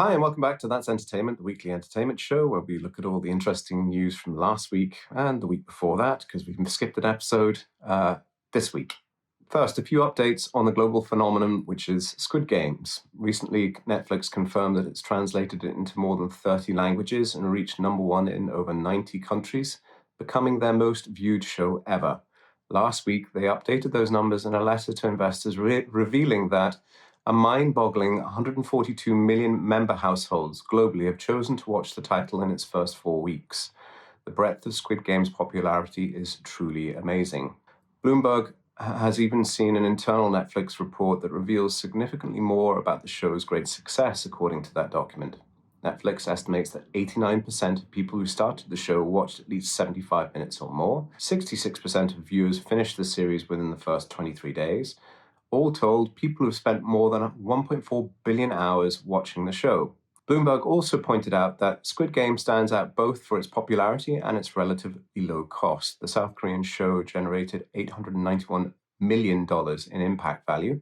Hi, and welcome back to That's Entertainment, the weekly entertainment show where we look at all the interesting news from last week and the week before that, because we've skipped an episode this week. First, a few updates on the global phenomenon, which is Squid Games. Recently, Netflix confirmed that it's translated it into more than 30 languages and reached #1 in over 90 countries, becoming their most viewed show ever. Last week, they updated those numbers in a letter to investors revealing that a mind-boggling 142 million member households globally have chosen to watch the title in its first 4 weeks. The breadth of Squid Game's popularity is truly amazing. Bloomberg has even seen an internal Netflix report that reveals significantly more about the show's great success, according to that document. Netflix estimates that 89% of people who started the show watched at least 75 minutes or more. 66% of viewers finished the series within the first 23 days. All told, people have spent more than 1.4 billion hours watching the show. Bloomberg also pointed out that Squid Game stands out both for its popularity and its relatively low cost. The South Korean show generated $891 million in impact value,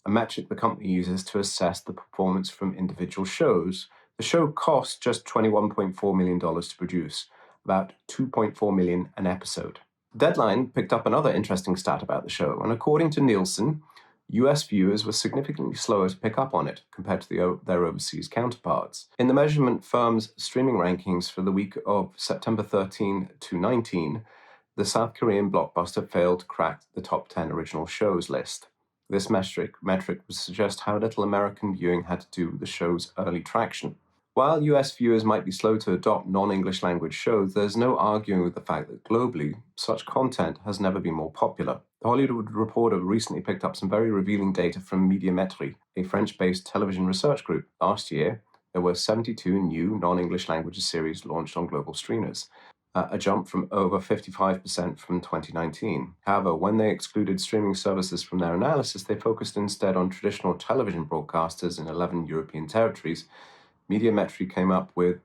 a metric the company uses to assess the performance from individual shows. The show cost just $21.4 million to produce, about $2.4 million an episode. Deadline picked up another interesting stat about the show, and according to Nielsen, US viewers were significantly slower to pick up on it compared to their overseas counterparts. In the measurement firm's streaming rankings for the week of September 13 to 19, the South Korean blockbuster failed to crack the top 10 original shows list. This metric would suggest how little American viewing had to do with the show's early traction. While US viewers might be slow to adopt non-English language shows, there's no arguing with the fact that globally, such content has never been more popular. The Hollywood Reporter recently picked up some very revealing data from Médiamétrie, a French-based television research group. Last year, there were 72 new non-English language series launched on global streamers, a jump from over 55% from 2019. However, when they excluded streaming services from their analysis, they focused instead on traditional television broadcasters in 11 European territories. Médiamétrie came up with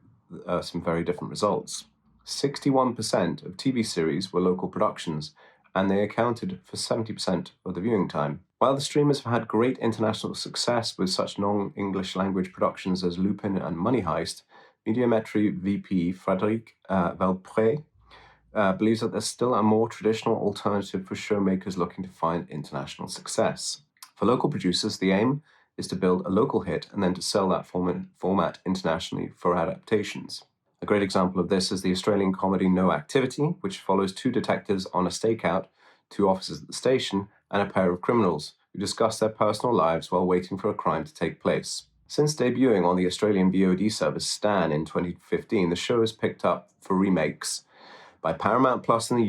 some very different results. 61% of TV series were local productions, and they accounted for 70% of the viewing time. While the streamers have had great international success with such non-English language productions as Lupin and Money Heist, Médiamétrie VP Frédéric Valpré believes that there's still a more traditional alternative for showmakers looking to find international success. For local producers, the aim is to build a local hit and then to sell that format internationally for adaptations. A great example of this is the Australian comedy No Activity, which follows two detectives on a stakeout, two officers at the station, and a pair of criminals who discuss their personal lives while waiting for a crime to take place. Since debuting on the Australian VOD service Stan in 2015, the show has picked up for remakes by Paramount Plus in the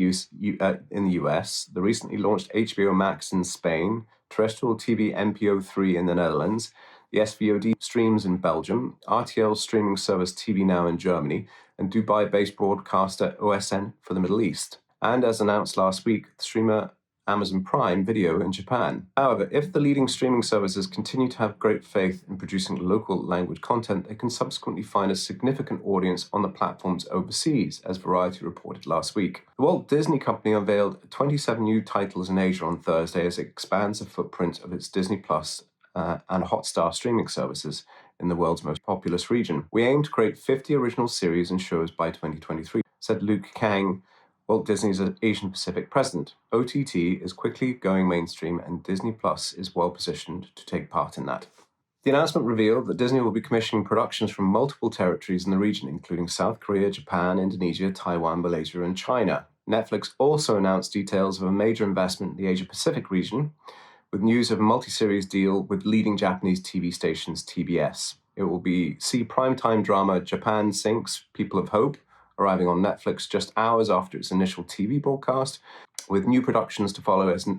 US, the recently launched HBO Max in Spain, terrestrial TV NPO3 in the Netherlands, the SVOD streams in Belgium, RTL's streaming service TV Now in Germany, and Dubai-based broadcaster OSN for the Middle East. And as announced last week, the streamer Amazon Prime Video in Japan. However, if the leading streaming services continue to have great faith in producing local language content, they can subsequently find a significant audience on the platforms overseas, as Variety reported last week. The Walt Disney Company unveiled 27 new titles in Asia on Thursday as it expands the footprint of its Disney Plus and Hotstar streaming services in the world's most populous region. We aim to create 50 original series and shows by 2023, said Luke Kang, Walt Disney's Asian Pacific president. OTT is quickly going mainstream, and Disney Plus is well positioned to take part in that. The announcement revealed that Disney will be commissioning productions from multiple territories in the region, including South Korea, Japan, Indonesia, Taiwan, Malaysia, and China. Netflix also announced details of a major investment in the Asia Pacific region, with news of a multi-series deal with leading Japanese TV stations TBS. It will see primetime drama Japan Sinks People of Hope, arriving on Netflix just hours after its initial TV broadcast, with new productions to follow as a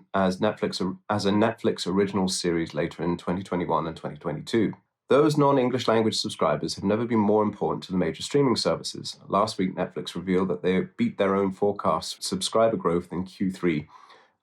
Netflix original series later in 2021 and 2022. Those non-English language subscribers have never been more important to the major streaming services. Last week, Netflix revealed that they beat their own forecast subscriber growth in Q3,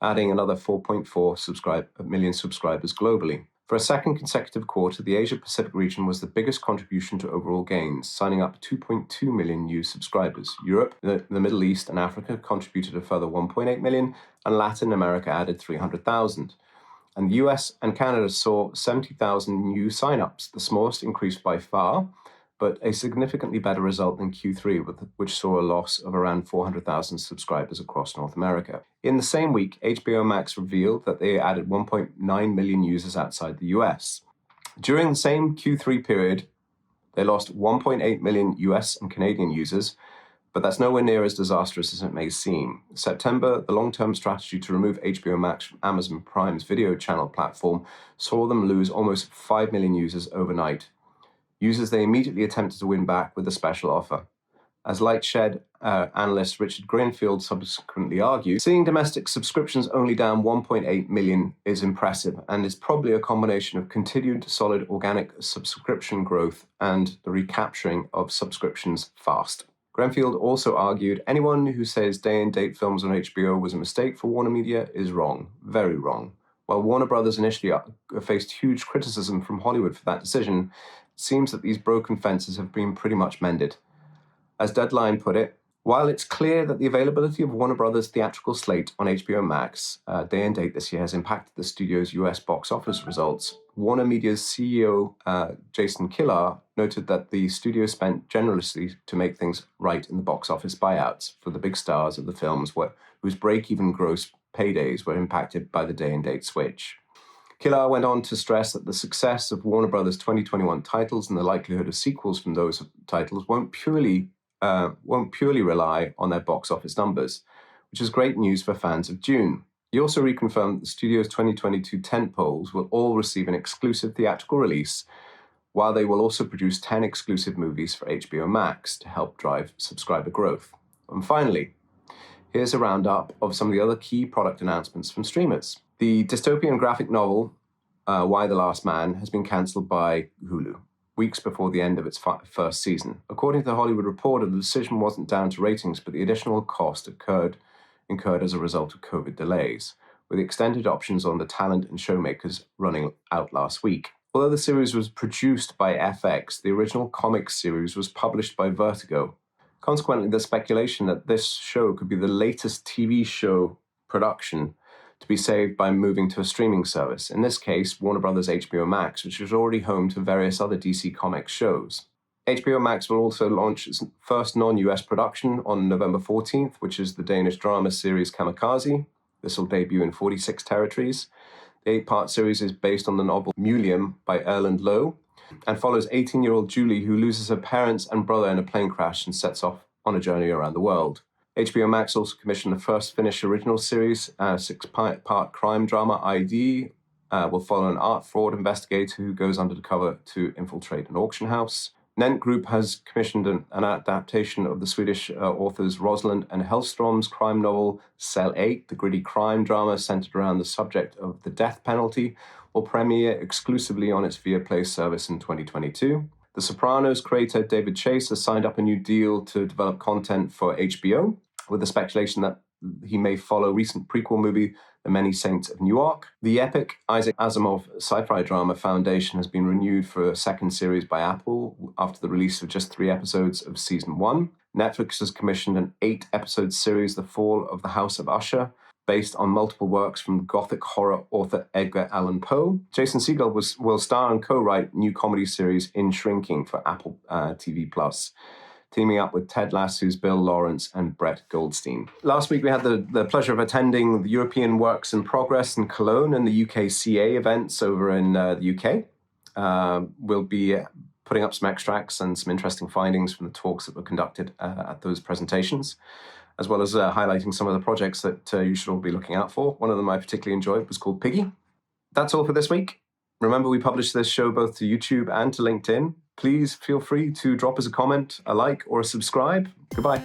adding another 4.4 million subscribers globally. For a second consecutive quarter, the Asia-Pacific region was the biggest contribution to overall gains, signing up 2.2 million new subscribers. Europe, the Middle East, and Africa contributed a further 1.8 million, and Latin America added 300,000. And the US and Canada saw 70,000 new signups, the smallest increase by far, but a significantly better result than Q3, which saw a loss of around 400,000 subscribers across North America. In the same week, HBO Max revealed that they added 1.9 million users outside the US. During the same Q3 period, they lost 1.8 million US and Canadian users, but that's nowhere near as disastrous as it may seem. In September, the long-term strategy to remove HBO Max from Amazon Prime's video channel platform saw them lose almost 5 million users overnight. Users they immediately attempted to win back with a special offer. As Lightshed analyst Richard Greenfield subsequently argued, seeing domestic subscriptions only down 1.8 million is impressive and is probably a combination of continued solid organic subscription growth and the recapturing of subscriptions fast. Greenfield also argued anyone who says day-and-date films on HBO was a mistake for Warner Media is wrong, very wrong. While Warner Brothers initially faced huge criticism from Hollywood for that decision, it seems that these broken fences have been pretty much mended. As Deadline put it, while it's clear that the availability of Warner Brothers' theatrical slate on HBO Max day and date this year has impacted the studio's US box office results, Warner Media's CEO Jason Kilar noted that the studio spent generously to make things right in the box office buyouts for the big stars of the films whose break-even gross paydays were impacted by the day-and-date switch. Kilar went on to stress that the success of Warner Brothers' 2021 titles and the likelihood of sequels from those titles won't purely rely on their box office numbers, which is great news for fans of Dune. He also reconfirmed that the studio's 2022 tentpoles will all receive an exclusive theatrical release, while they will also produce 10 exclusive movies for HBO Max to help drive subscriber growth. And finally, here's a roundup of some of the other key product announcements from streamers. The dystopian graphic novel, Why the Last Man, has been cancelled by Hulu weeks before the end of its first season. According to The Hollywood Reporter, the decision wasn't down to ratings, but the additional cost incurred as a result of COVID delays, with extended options on the talent and showmakers running out last week. Although the series was produced by FX, the original comic series was published by Vertigo. Consequently, there's speculation that this show could be the latest TV show production to be saved by moving to a streaming service, in this case, Warner Brothers' HBO Max, which is already home to various other DC Comics shows. HBO Max will also launch its first non-US production on November 14th, which is the Danish drama series Kamikaze. This will debut in 46 territories. The 8-part series is based on the novel Mulium by Erland Loe and follows 18-year-old Julie, who loses her parents and brother in a plane crash and sets off on a journey around the world. HBO Max also commissioned the first Finnish original series, 6-part crime drama ID, will follow an art fraud investigator who goes undercover to infiltrate an auction house. Nent Group has commissioned an adaptation of the Swedish authors Rosalind and Hellstrom's crime novel Cell 8. The gritty crime drama centered around the subject of the death penalty will premiere exclusively on its Viaplay service in 2022. The Sopranos creator David Chase has signed up a new deal to develop content for HBO, with the speculation that he may follow recent prequel movie The Many Saints of Newark. The epic Isaac Asimov sci-fi drama Foundation has been renewed for a second series by Apple after the release of just 3 episodes of season 1. Netflix has commissioned an 8-episode series, The Fall of the House of Usher, based on multiple works from Gothic horror author Edgar Allan Poe. Jason Segel will star and co-write new comedy series In Shrinking for Apple TV+. Teaming up with Ted Lasso's Bill Lawrence and Brett Goldstein. Last week, we had the pleasure of attending the European Works in Progress in Cologne and the UKCA events over in the UK. We'll be putting up some extracts and some interesting findings from the talks that were conducted at those presentations, as well as highlighting some of the projects that you should all be looking out for. One of them I particularly enjoyed was called Piggy. That's all for this week. Remember, we publish this show both to YouTube and to LinkedIn. Please feel free to drop us a comment, a like, or a subscribe. Goodbye.